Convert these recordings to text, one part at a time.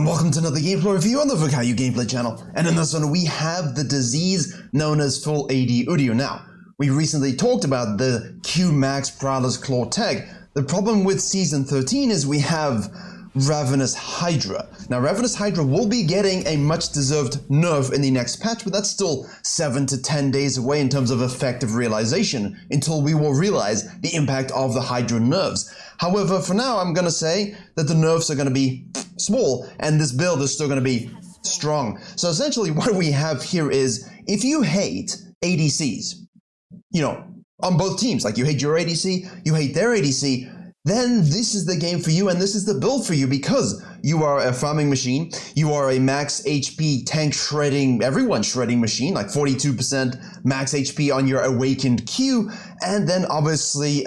welcome to another gameplay review on the Virkayu gameplay channel. And in this one we have the disease known as full AD UDYR. Now, we recently talked about the Q Max Prowler's Claw tag. The problem with Season 13 is we have Ravenous Hydra. Now, Ravenous Hydra will be getting a much deserved nerf in the next patch, but that's still 7 to 10 days away in terms of effective realization until we will realize the impact of the Hydra nerfs. However, for now, I'm going to say that the nerfs are going to be small and this build is still going to be strong. So essentially what we have here is, if you hate ADCs, you know, on both teams, like you hate your ADC, you hate their ADC, then this is the game for you and this is the build for you, because you are a farming machine, you are a max HP tank shredding, everyone shredding machine, like 42% max HP on your awakened Q, and then obviously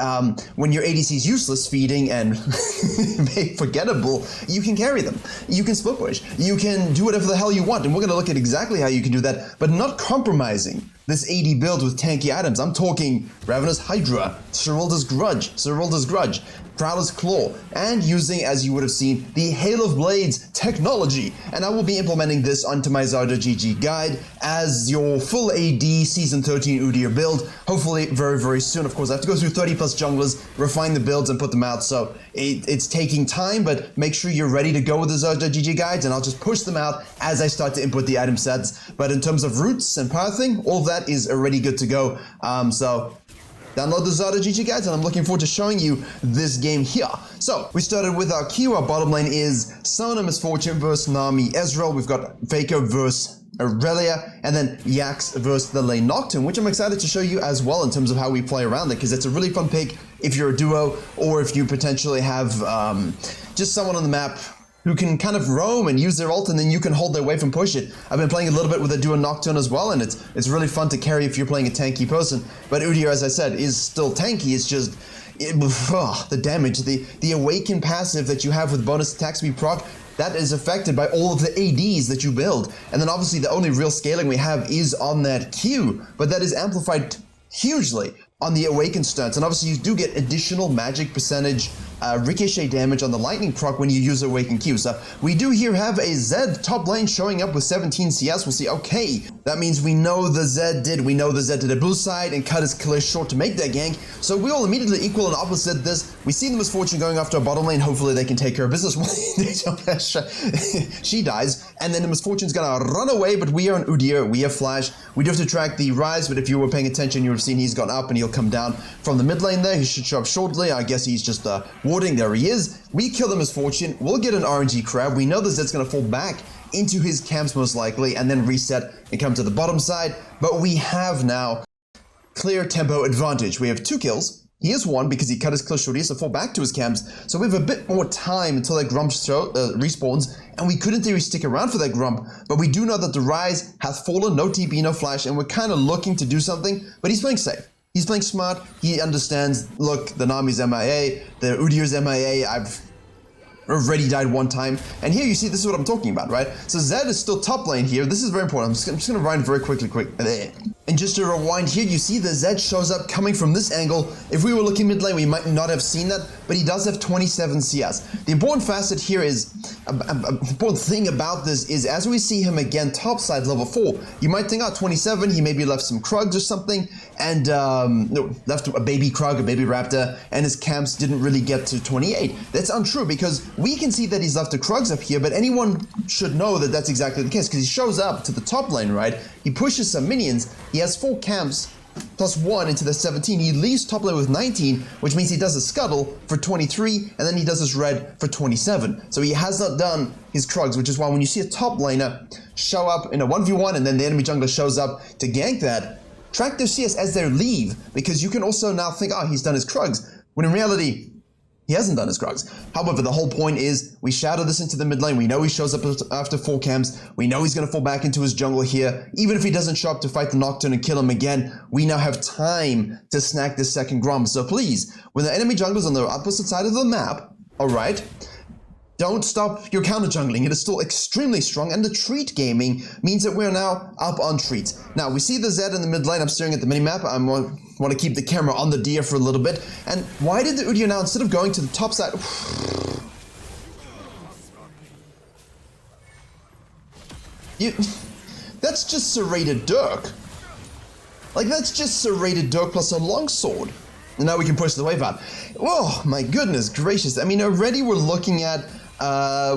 when your ADC is useless, feeding and forgettable, you can carry them, you can split push, you can do whatever the hell you want, and we're going to look at exactly how you can do that, but not compromising this AD build with tanky items. I'm talking Ravenous Hydra, Serylda's Grudge, Prowler's Claw, and using, as you would have seen, the Hail of Blades technology. And I will be implementing this onto my Zarda GG guide as your full AD Season 13 UDYR build, hopefully very, very soon. Of course, I have to go through 30 plus junglers, refine the builds, and put them out, so it's taking time, but make sure you're ready to go with the Zarda GG guides, and I'll just push them out as I start to input the item sets. But in terms of roots and pathing, all of that is already good to go. So download the Zarda GG guides, and I'm looking forward to showing you this game here. So, we started with our Q. Our bottom lane is Sona Misfortune versus Nami Ezreal. We've got Virkayu versus Aurelia, and then Yax versus the lane Nocturne, which I'm excited to show you as well in terms of how we play around it, because it's a really fun pick if you're a duo, or if you potentially have just someone on the map who can kind of roam and use their ult, and then you can hold their wave and push it. I've been playing a little bit with a duo Nocturne as well, and it's really fun to carry if you're playing a tanky person. But UDYR, as I said, is still tanky. It's just the damage, the awaken passive that you have with bonus attacks we proc, that is affected by all of the ADs that you build. And then obviously the only real scaling we have is on that Q, but that is amplified hugely on the awaken stunts, and obviously you do get additional magic percentage ricochet damage on the lightning proc when you use awaken Q. So we do here have a Zed top lane showing up with 17 CS. We'll see, okay, that means we know the Zed did a blue side and cut his clear short to make that gank. So we all immediately equal and opposite this. We see the Misfortune going after a bottom lane. Hopefully they can take care of business. She dies, and then the Misfortune's gonna run away, but we are on UDYR, we have flash. We do have to track the rise, but if you were paying attention, you would have seen he's gone up and he'll come down from the mid lane there. He should show up shortly. I guess he's just warding. There he is. We kill the Misfortune. We'll get an RNG crab. We know the Zed's going to fall back into his camps most likely and then reset and come to the bottom side. But we have now clear tempo advantage. We have 2 kills. He has 1 because he cut his clear short. He has to fall back to his camps. So we have a bit more time until that Grump respawns. And we could in theory stick around for that Grump. But we do know that the Rise hath fallen. No TP, no flash. And we're kind of looking to do something. But he's playing safe. He's playing smart. He understands, look, the Nami's MIA, the UDYR's MIA, I've already died 1 time. And here you see, this is what I'm talking about, right? So Zed is still top lane here. This is very important. I'm just going to rewind very quickly. And just to rewind here, you see the Zed shows up coming from this angle. If we were looking mid lane, we might not have seen that, but he does have 27 CS. The important facet here is, important thing about this is, as we see him again topside level 4, you might think, oh, 27, he maybe left some Krugs or something, and no, left a baby Krug, a baby Raptor, and his camps didn't really get to 28. That's untrue, because we can see that he's left the Krugs up here, but anyone should know that that's exactly the case, because he shows up to the top lane, right? He pushes some minions, he has 4 camps, plus 1 into the 17. He leaves top lane with 19, which means he does a scuttle for 23, and then he does his red for 27. So he has not done his Krugs, which is why when you see a top laner show up in a 1v1 and then the enemy jungler shows up to gank that, track their CS as they leave, because you can also now think, oh, he's done his Krugs, when in reality, he hasn't done his Krugs. However, the whole point is, we shadow this into the mid lane. We know he shows up after 4 camps. We know he's going to fall back into his jungle here. Even if he doesn't show up to fight the Nocturne and kill him again, we now have time to snack this second Grump. So please, when the enemy jungler's on the opposite side of the map, alright, don't stop your counter jungling. It is still extremely strong, and the treat gaming means that we're now up on treats. Now, we see the Zed in the mid lane. I'm staring at the minimap. I want to keep the camera on the deer for a little bit. And why did the UDYR now, instead of going to the top side... That's just serrated Dirk. Like, that's just serrated Dirk plus a longsword. And now we can push the wave out. Oh, my goodness gracious. I mean, already we're looking at,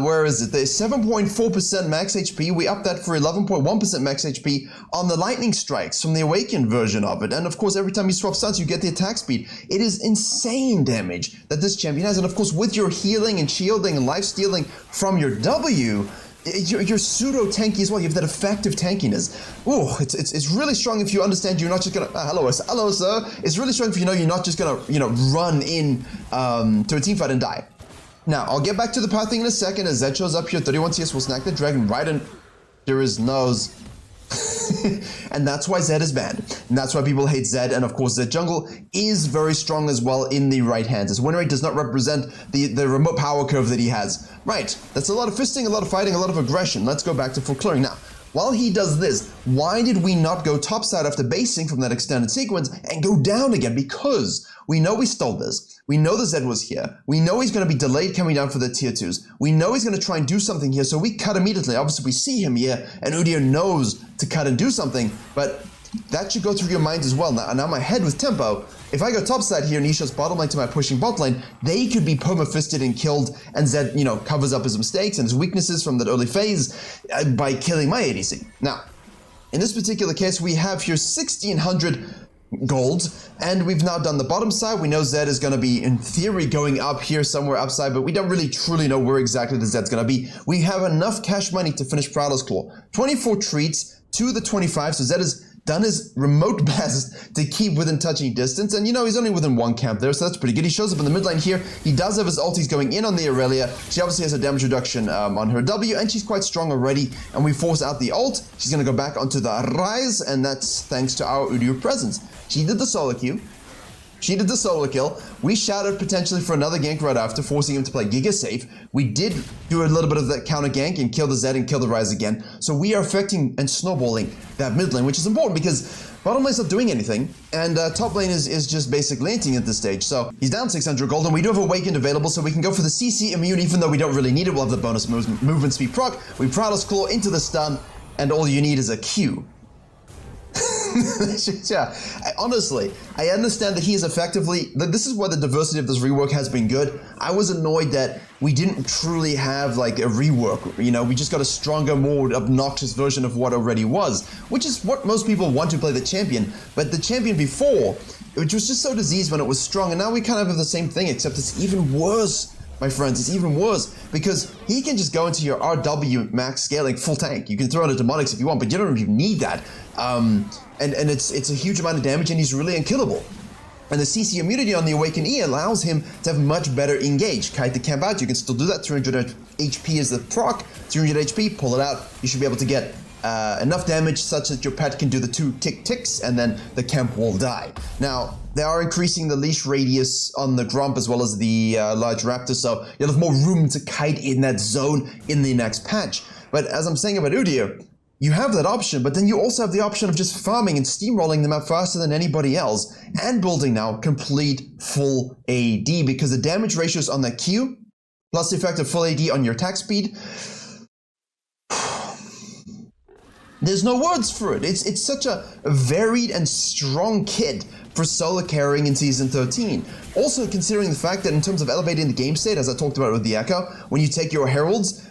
where is it? There's 7.4% max HP. We upped that for 11.1% max HP on the lightning strikes from the awakened version of it. And of course, every time you swap stunts, you get the attack speed. It is insane damage that this champion has. And of course, with your healing and shielding and life stealing from your W, you're pseudo tanky as well. You have that effective tankiness. Ooh, it's really strong if you understand you're not just gonna hello sir. It's really strong if you know you're not just gonna run in to a team fight and die. Now I'll get back to the power thing in a second as Zed shows up here. 31 CS will snack the dragon right under his nose. And that's why Zed is banned. And that's why people hate Zed. And of course, Zed jungle is very strong as well in the right hands. His win rate does not represent the remote power curve that he has. Right, that's a lot of fisting, a lot of fighting, a lot of aggression. Let's go back to full clearing. Now, while he does this, why did we not go topside after basing from that extended sequence and go down again? Because we know we stole this. We know the Zed was here. We know he's going to be delayed coming down for the tier 2s. We know he's going to try and do something here, so we cut immediately. Obviously, we see him here, and UDYR knows to cut and do something, but that should go through your mind as well. Now my head with tempo, if I go topside here and he shows bottom lane to my pushing bot lane, they could be perma-fisted and killed, and Zed, covers up his mistakes and his weaknesses from that early phase by killing my ADC. Now, in this particular case, we have here 1,600 gold, and we've now done the bottom side. We know Zed is going to be, in theory, going up here somewhere upside, but we don't really truly know where exactly the Zed's going to be. We have enough cash money to finish Prowler's Claw. 24 treats to the 25, so Zed has done his remote best to keep within touching distance, and he's only within one camp there, so that's pretty good. He shows up in the mid lane here. He does have his ulties going in on the Aurelia. She obviously has a damage reduction on her W, and she's quite strong already, and we force out the ult. She's going to go back onto the Rise, and that's thanks to our UDYR presence. She did the solo queue. She did the solo kill. We shouted potentially for another gank right after, forcing him to play Giga safe. We did do a little bit of that counter gank and kill the Zed and kill the Rise again. So we are affecting and snowballing that mid lane, which is important because bottom lane's not doing anything, and top lane is just basically anting at this stage. So he's down 600 gold, and we do have Awakened available, so we can go for the CC immune, even though we don't really need it. We'll have the bonus movement speed proc. We Prowler's Claw into the stun, and all you need is a Q. Yeah, honestly, I understand that he is effectively, this is why the diversity of this rework has been good. I was annoyed that we didn't truly have like a rework, we just got a stronger, more obnoxious version of what already was, which is what most people want to play the champion. But the champion before, which was just so diseased when it was strong, and now we kind of have the same thing, except it's even worse. My friends, it's even worse because he can just go into your RW max scaling full tank. You can throw in a demonics if you want, but you don't even need that. And it's a huge amount of damage, and he's really unkillable. And the CC immunity on the Awaken E allows him to have much better engage. Kite the camp out, you can still do that. 300 HP is the proc, 300 HP, pull it out. You should be able to get enough damage such that your pet can do the 2 tick-ticks, and then the camp will die. Now, they are increasing the leash radius on the Grump as well as the large Raptor, so you'll have more room to kite in that zone in the next patch. But as I'm saying about UDYR, you have that option, but then you also have the option of just farming and steamrolling them out faster than anybody else, and building now complete full AD, because the damage ratios on that Q, plus the effect of full AD on your attack speed, there's no words for it. It's such a varied and strong kit for solo carrying in Season 13. Also considering the fact that in terms of elevating the game state, as I talked about with the Echo, when you take your Heralds,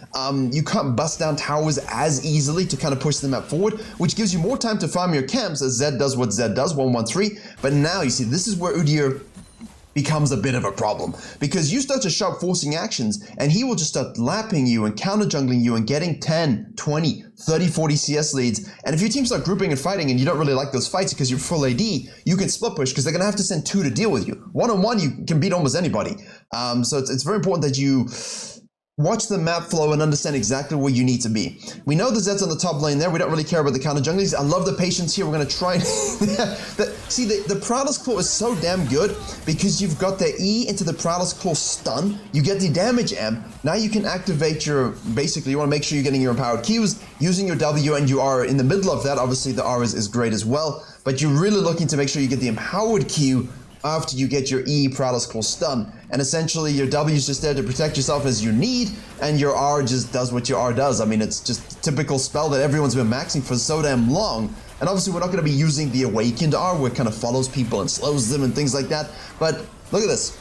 you can't bust down towers as easily to kind of push them up forward, which gives you more time to farm your camps as Zed does what Zed does, 113. But now you see, this is where UDYR becomes a bit of a problem, because you start to sharp forcing actions and he will just start lapping you and counter jungling you and getting 10, 20, 30, 40 CS leads. And if your team start grouping and fighting and you don't really like those fights because you're full AD, you can split push because they're going to have to send 2 to deal with you. One-on-one, you can beat almost anybody. So it's very important that you watch the map flow and understand exactly where you need to be. We know the Zed's on the top lane there. We don't really care about the counter junglies. I love the patience here. We're going to try. See, the Prowler's Claw is so damn good because you've got the E into the Prowler's Claw stun. You get the damage amp. Now you can activate your, basically, you want to make sure you're getting your empowered Qs, using your W, and you are in the middle of that. Obviously, the R is great as well, but you're really looking to make sure you get the empowered Q after you get your E Prowler's Claw stun. And essentially your W is just there to protect yourself as you need, and your R just does what your R does. I mean, it's just a typical spell that everyone's been maxing for so damn long. And obviously we're not going to be using the Awakened R, where it kind of follows people and slows them and things like that. But look at this.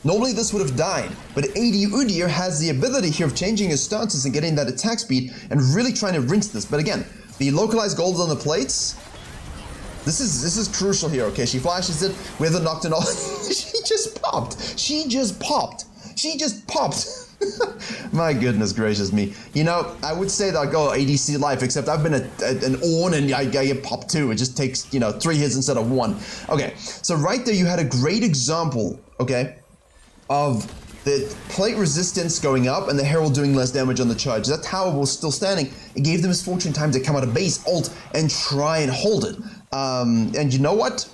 Normally this would have died, but AD UDYR has the ability here of changing his stances and getting that attack speed and really trying to rinse this. But again, the localized golds on the plates, this is crucial here, okay? She flashes it with a knocked and all. She just popped. She just popped. She just popped. My goodness gracious me. You know, I would say that I'd go ADC life, except I've been an Ornn and I get popped too. It just takes, you know, 3 hits instead of 1. Okay, so right there you had a great example, okay, of the plate resistance going up and the Herald doing less damage on the charge. That tower was still standing. It gave the Misfortune time to come out of base, ult, and try and hold it. And you know what?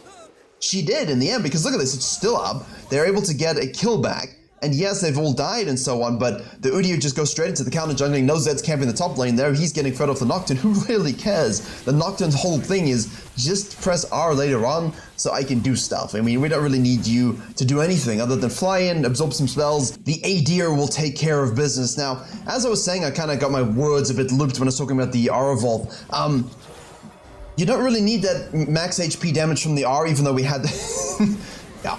She did in the end, because look at this, it's still up. They're able to get a kill back. And yes, they've all died and so on, but the UDYR just goes straight into the counter jungling. No Zed's camping the top lane there. He's getting fed off the Nocturne. Who really cares? The Nocturne's whole thing is just press R later on so I can do stuff. I mean, we don't really need you to do anything other than fly in, absorb some spells. The ADR will take care of business. Now, as I was saying, I kind of got my words a bit looped when I was talking about the R evolve. You don't really need that max HP damage from the R, even though we had the yeah.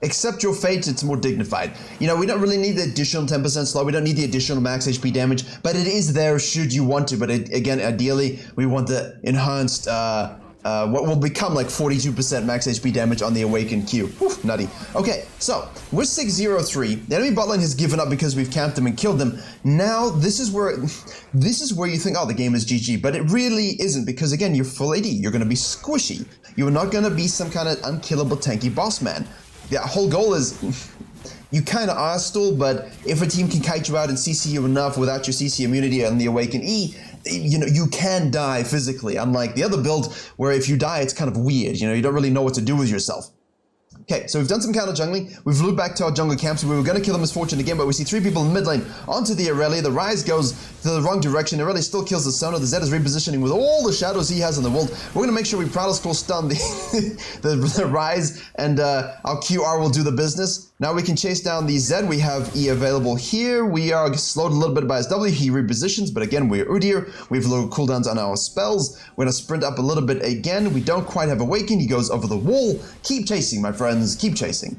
Accept your fate, it's more dignified. You know, we don't really need the additional 10% slow, we don't need the additional max HP damage, but it is there should you want to. But again, ideally, we want the enhanced, what will become like 42% max HP damage on the Awakened Q. Whew, nutty. Okay, so, we're 6-0-3. The enemy bot lane has given up because we've camped them and killed them. Now, this is where you think, oh, the game is GG, but it really isn't, because again, you're full AD, you're gonna be squishy. You're not gonna be some kind of unkillable tanky boss man. The whole goal is, you kind of are still, but if a team can kite you out and CC you enough without your CC immunity and the Awaken E, you know, you can die physically, unlike the other build where if you die, it's kind of weird, you know, you don't really know what to do with yourself. Okay, so we've done some counter jungling. We've looped back to our jungle camps. We were going to kill the Misfortune again, but we see 3 people in mid lane onto the Irelia. The Rise goes to the wrong direction. Irelia still kills the Sona. The Zed is repositioning with all the shadows he has in the world. We're going to make sure we Prowler's Claw stun the Rise, and our QR will do the business. Now we can chase down the Zed. We have E available here. We are slowed a little bit by his W. He repositions, but again, we're UDYR. We have low cooldowns on our spells. We're going to sprint up a little bit again. We don't quite have Awakened. He goes over the wall. Keep chasing, my friends. Keep chasing.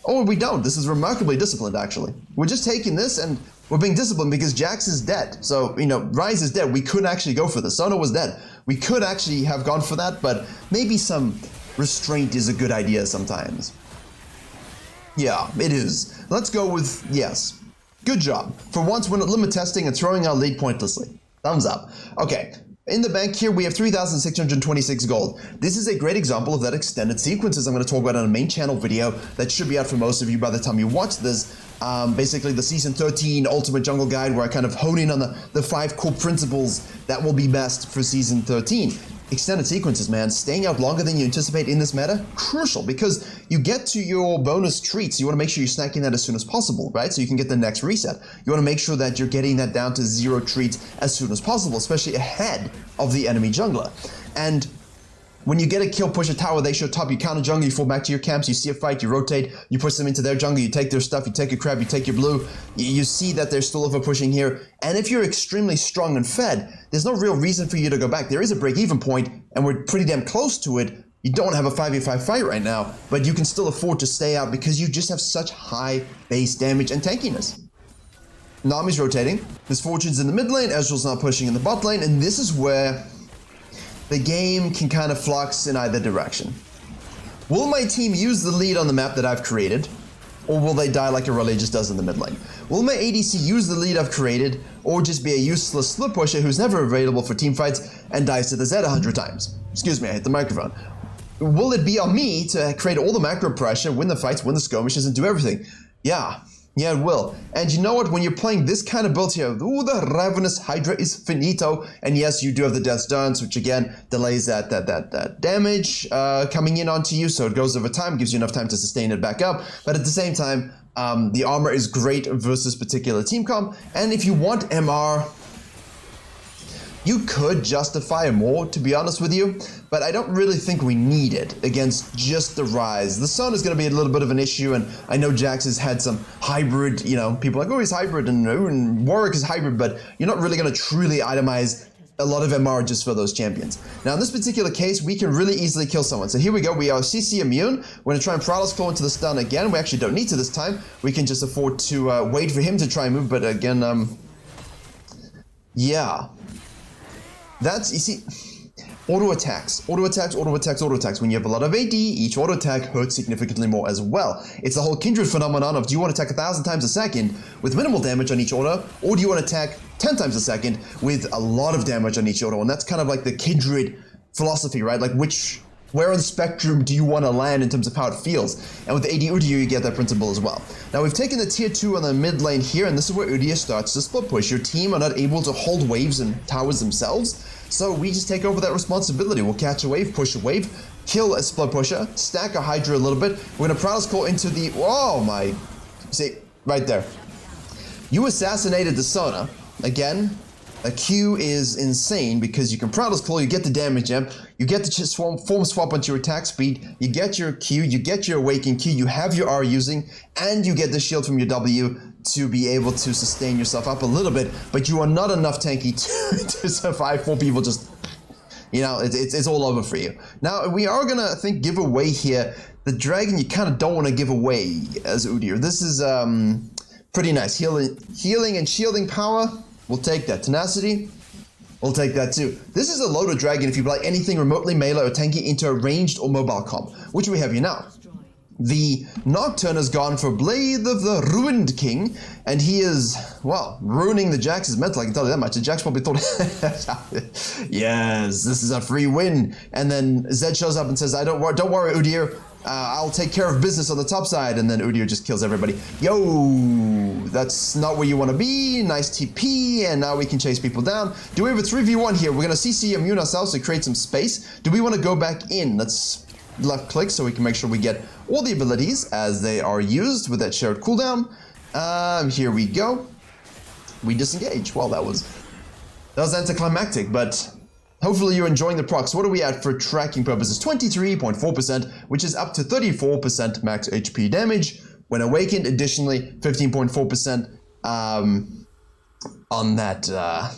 Or we don't. This is remarkably disciplined, actually. We're just taking this and we're being disciplined because Jax is dead. So, you know, Rise is dead. We could actually go for this. Sona was dead. We could actually have gone for that, but maybe some restraint is a good idea sometimes. Yeah, it is. Let's go with yes. Good job. For once, we're not limit testing and throwing our lead pointlessly. Thumbs up. Okay. In the bank here, we have 3,626 gold. This is a great example of that extended sequences I'm going to talk about in a main channel video that should be out for most of you by the time you watch this. Basically, the Season 13 Ultimate Jungle Guide, where I kind of hone in on the 5 core principles that will be best for Season 13. Extended sequences, man, staying out longer than you anticipate in this meta, crucial, because you get to your bonus treats, you want to make sure you're snacking that as soon as possible, right? So you can get the next reset. You want to make sure that you're getting that down to 0 treats as soon as possible, especially ahead of the enemy jungler. And when you get a kill, push a tower, they show top, you counter jungle, you fall back to your camps, you see a fight, you rotate, you push them into their jungle, you take their stuff, you take your crab, you take your blue, you see that they're still over pushing here, and if you're extremely strong and fed, there's no real reason for you to go back. There is a break-even point, and we're pretty damn close to it. You don't have a 5v5 fight right now, but you can still afford to stay out because you just have such high base damage and tankiness. Nami's rotating, Misfortune's in the mid lane, Ezreal's not pushing in the bot lane, and this is where the game can kind of flux in either direction. Will my team use the lead on the map that I've created, or will they die like Irelia just does in the mid lane? Will my ADC use the lead I've created, or just be a useless split pusher who's never available for team fights and dies to the Zed 100 times? Excuse me, I hit the microphone. Will it be on me to create all the macro pressure, win the fights, win the skirmishes, and do everything? Yeah, it will. And you know what? When you're playing this kind of build here, ooh, the Ravenous Hydra is finito. And yes, you do have the Death's Dance, which again delays that damage coming in onto you. So it goes over time, gives you enough time to sustain it back up. But at the same time, the armor is great versus particular team comp. And if you want MR, You could justify more, to be honest with you, but I don't really think we need it against just the Rise. The Sun is going to be a little bit of an issue, and I know Jax has had some hybrid, you know, people are like, oh, he's hybrid, and Warwick is hybrid, but you're not really going to truly itemize a lot of MR just for those champions. Now, in this particular case, we can really easily kill someone. So here we go. We are CC immune. We're going to try and Prowler's Claw into the stun again. We actually don't need to this time. We can just afford to wait for him to try and move, but again, yeah. That's, you see, auto attacks. When you have a lot of AD, each auto attack hurts significantly more as well. It's the whole Kindred phenomenon of, do you want to attack 1,000 times a second with minimal damage on each auto, or do you want to attack 10 times a second with a lot of damage on each auto? And that's kind of like the Kindred philosophy, right? Like where on the spectrum do you want to land in terms of how it feels? And with AD UDYR, you get that principle as well. Now, we've taken the tier 2 on the mid lane here, and this is where UDYR starts to split push. Your team are not able to hold waves and towers themselves, so we just take over that responsibility. We'll catch a wave, push a wave, kill a split pusher, stack a Hydra a little bit. We're going to Prowler's Claw into the... Oh my... See, right there. You assassinated the Sona. Again, a Q is insane because you can Prowler's Claw, you get the damage amp, you get the form swap onto your attack speed, you get your Q, you get your Awaken Q, you have your R using, and you get the shield from your W to be able to sustain yourself up a little bit, but you are not enough tanky to survive 4 people just, you know, it's all over for you. Now, we are gonna, I think, give away here. The Dragon you kind of don't want to give away as UDYR. This is pretty nice. Healing and shielding power. We'll take that. Tenacity, we'll take that too. This is a loaded dragon if you like anything remotely melee or tanky into a ranged or mobile comp, which we have here now. The Nocturne has gone for Blade of the Ruined King, and he is, well, ruining the Jax's mental, I can tell you that much. The Jax probably thought, yes, this is a free win. And then Zed shows up and says, don't worry, UDYR, I'll take care of business on the top side, and then UDYR just kills everybody. Yo, that's not where you want to be. Nice TP, and now we can chase people down. Do we have a 3v1 here? We're going to CC immune ourselves to create some space. Do we want to go back in? Let's left click so we can make sure we get all the abilities as they are used with that shared cooldown. Here we go. We disengage. Well, that was anticlimactic, but hopefully you're enjoying the procs. What are we at for tracking purposes? 23.4%, which is up to 34% max HP damage. When awakened, additionally, 15.4% on that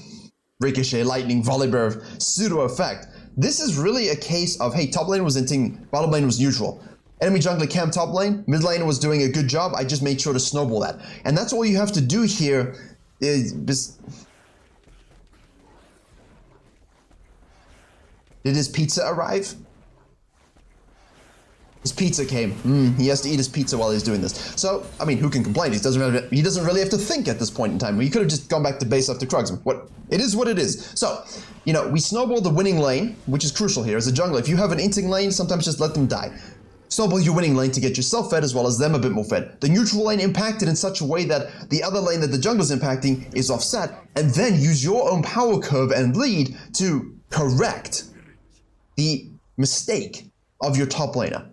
Ricochet Lightning Volibear pseudo effect. This is really a case of, hey, top lane was inting, bottom lane was neutral. Enemy jungler camped top lane, mid lane was doing a good job, I just made sure to snowball that. And that's all you have to do here is... Did his pizza arrive? His pizza came. He has to eat his pizza while he's doing this. So, I mean, who can complain? He doesn't really have to think at this point in time. He could have just gone back to base after Krugs. It is what it is. So, you know, we snowball the winning lane, which is crucial here as a jungler. If you have an inting lane, sometimes just let them die. Snowball your winning lane to get yourself fed as well as them a bit more fed. The neutral lane impacted in such a way that the other lane that the jungler's impacting is offset, and then use your own power curve and lead to correct the mistake of your top laner.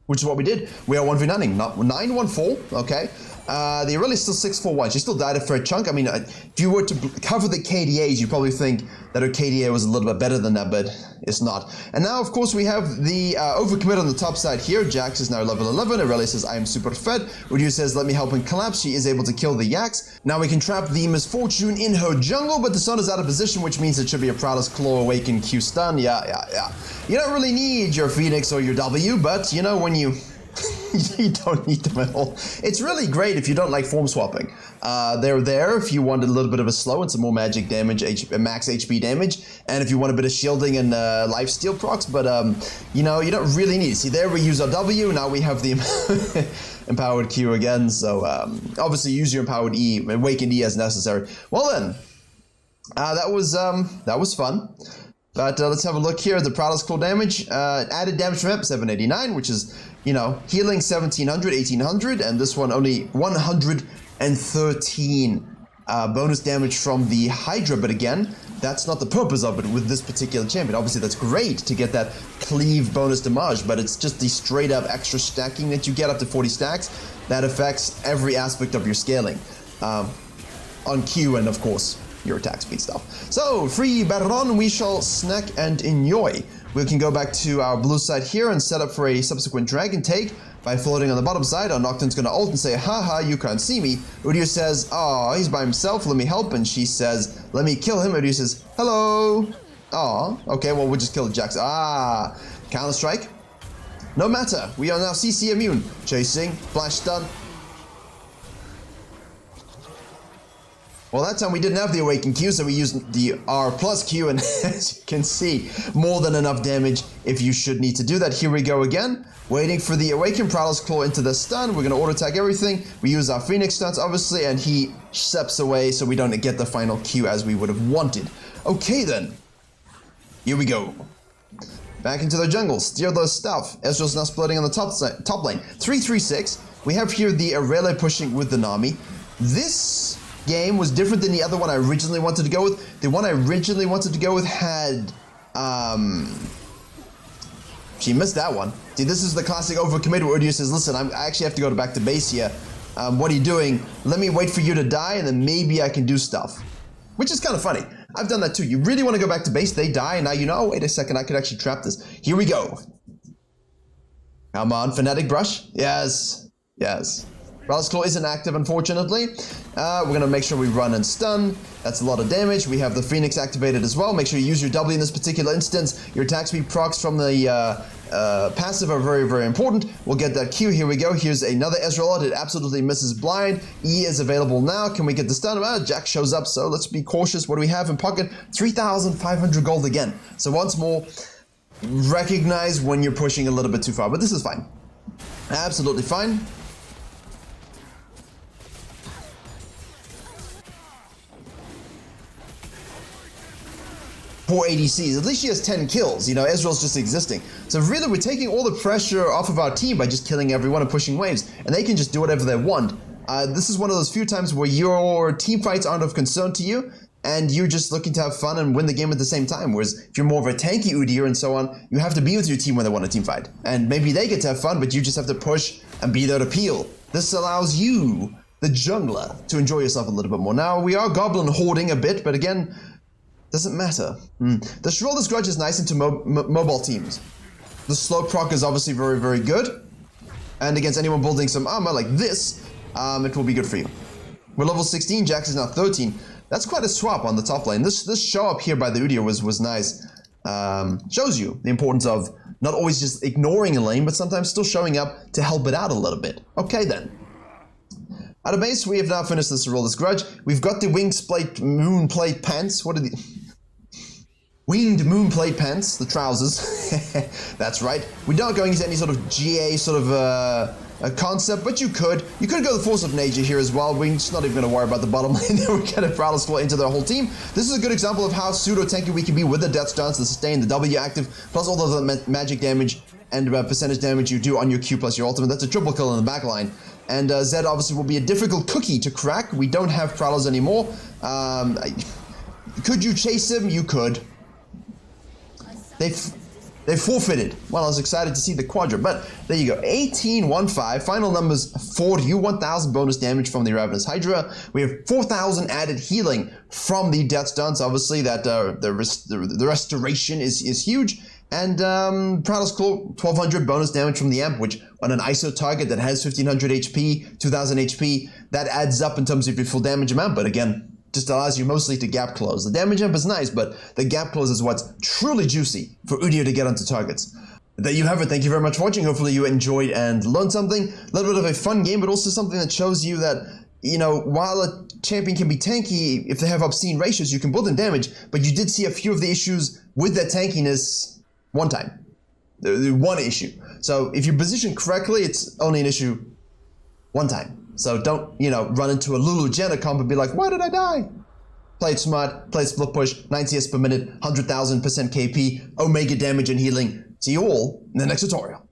Which is what we did. We are 1v9ing, not 9-1-4, okay? The Aurelia's still 6-4-1. She still died a fair chunk. I mean, if you were to cover the KDAs, you probably think that her KDA was a little bit better than that, but it's not. And now, of course, we have the overcommit on the top side here. Jax is now level 11. Aurelia says, I am super fed. UDYR says, let me help him collapse. She is able to kill the Yaks. Now we can trap the Misfortune in her jungle, but the Sun is out of position, which means it should be a Prowler's Claw, Awaken, Q stun. Yeah. You don't really need your Phoenix or your W, but, you know, when you... you don't need them at all. It's really great if you don't like form swapping. They're there if you want a little bit of a slow and some more magic damage, max HP damage, and if you want a bit of shielding and lifesteal procs, but you know, you don't really need it. See, there we use our W, now we have the empowered Q again, so obviously use your empowered E, awakened E as necessary. Well then, that was fun. But let's have a look here at the Prowler's Claw damage. Added damage from him, 789, which is, you know, healing 1700, 1800, and this one only 113 bonus damage from the Hydra. But again, that's not the purpose of it with this particular champion. Obviously, that's great to get that cleave bonus damage, but it's just the straight up extra stacking that you get up to 40 stacks that affects every aspect of your scaling on Q and, of course, your attack speed stuff. So, free Baron, we shall snack and enjoy. We can go back to our blue side here and set up for a subsequent dragon take by floating on the bottom side. Our Nocturne's gonna ult and say, haha, you can't see me. UDYR says, oh, he's by himself, let me help. And she says, let me kill him. UDYR says, hello. Oh, okay, well, we'll just kill Jax. Ah, Counter-Strike. No matter, we are now CC immune. Chasing, flash stun. Well, that time we didn't have the Awaken Q, so we used the R plus Q, and as you can see, more than enough damage if you should need to do that. Here we go again, waiting for the Awaken Prowler's Claw into the stun. We're going to auto-attack everything. We use our Phoenix stuns, obviously, and he steps away so we don't get the final Q as we would have wanted. Okay, then. Here we go. Back into the jungle, steer the stuff. Ezreal's now splitting on the top lane. 3-3-6. We have here the Aurelia pushing with the Nami. This game was different than the other one I originally wanted to go with. The one I originally wanted to go with had, she missed that one. See, this is the classic overcommit where UDYR says, listen, I actually have to go back to base here. What are you doing? Let me wait for you to die and then maybe I can do stuff. Which is kind of funny. I've done that too. You really want to go back to base, they die, and now you know, oh, wait a second, I could actually trap this. Here we go. Come on, Fnatic Brush. Yes. Yes. Prowler's Claw isn't active, unfortunately. We're going to make sure we run and stun. That's a lot of damage. We have the Phoenix activated as well. Make sure you use your W in this particular instance. Your attack speed procs from the passive are very, very important. We'll get that Q. Here we go. Here's another Ezreal ult. It absolutely misses blind. E is available now. Can we get the stun? Jack shows up, so let's be cautious. What do we have in pocket? 3,500 gold again. So once more, recognize when you're pushing a little bit too far, but this is fine. Absolutely fine. Poor ADCs. At least she has 10 kills. You know, Ezreal's just existing. So really, we're taking all the pressure off of our team by just killing everyone and pushing waves. And they can just do whatever they want. This is one of those few times where your team fights aren't of concern to you, and you're just looking to have fun and win the game at the same time. Whereas if you're more of a tanky UDYR and so on, you have to be with your team when they want a team fight. And maybe they get to have fun, but you just have to push and be there to peel. This allows you, the jungler, to enjoy yourself a little bit more. Now, we are goblin hoarding a bit, but again, doesn't matter. The Shroud's Grudge is nice into mobile teams. The slow proc is obviously very, very good. And against anyone building some armor like this, it will be good for you. We're level 16, Jax is now 13. That's quite a swap on the top lane. This show up here by the UDYR was nice. Shows you the importance of not always just ignoring a lane, but sometimes still showing up to help it out a little bit. Okay then. At a base, we have now finished the Shroud's Grudge. We've got the Winged Moonplate Pants. What are the... Winged Moonplate Pants, the trousers. That's right. We're not going into any sort of GA sort of a concept, but you could. You could go the Force of Nature here as well. We're just not even going to worry about the bottom lane. We get a Prowler's Claw into their whole team. This is a good example of how pseudo-tanky we can be with the Death Stance, the sustain, the W active, plus all of the magic damage and percentage damage you do on your Q plus your ultimate. That's a triple kill in the back line. And Zed obviously will be a difficult cookie to crack. We don't have Prowlers anymore. Could you chase him? You could. They forfeited. Well, I was excited to see the quadra, but there you go. 18-1-5. Final numbers for you. 1,000 bonus damage from the Ravenous Hydra. We have 4,000 added healing from the Death Stunts. Obviously, that the restoration is huge. And Prowler's Claw, 1,200 bonus damage from the Amp, which on an ISO target that has 1,500 HP, 2,000 HP, that adds up in terms of your full damage amount. But again, just allows you mostly to gap close. The damage amp is nice, but the gap close is what's truly juicy for UDYR to get onto targets. There you have it. Thank you very much for watching. Hopefully you enjoyed and learned something. A little bit of a fun game, but also something that shows you that, you know, while a champion can be tanky, if they have obscene ratios, you can build in damage, but you did see a few of the issues with that tankiness one time. One issue. So if you position correctly, it's only an issue one time. So don't, you know, run into a Lulu Jenna comp and be like, why did I die? Play it smart, play split push, 90 S per minute, 100,000% KP, Omega damage and healing. See you all in the next tutorial.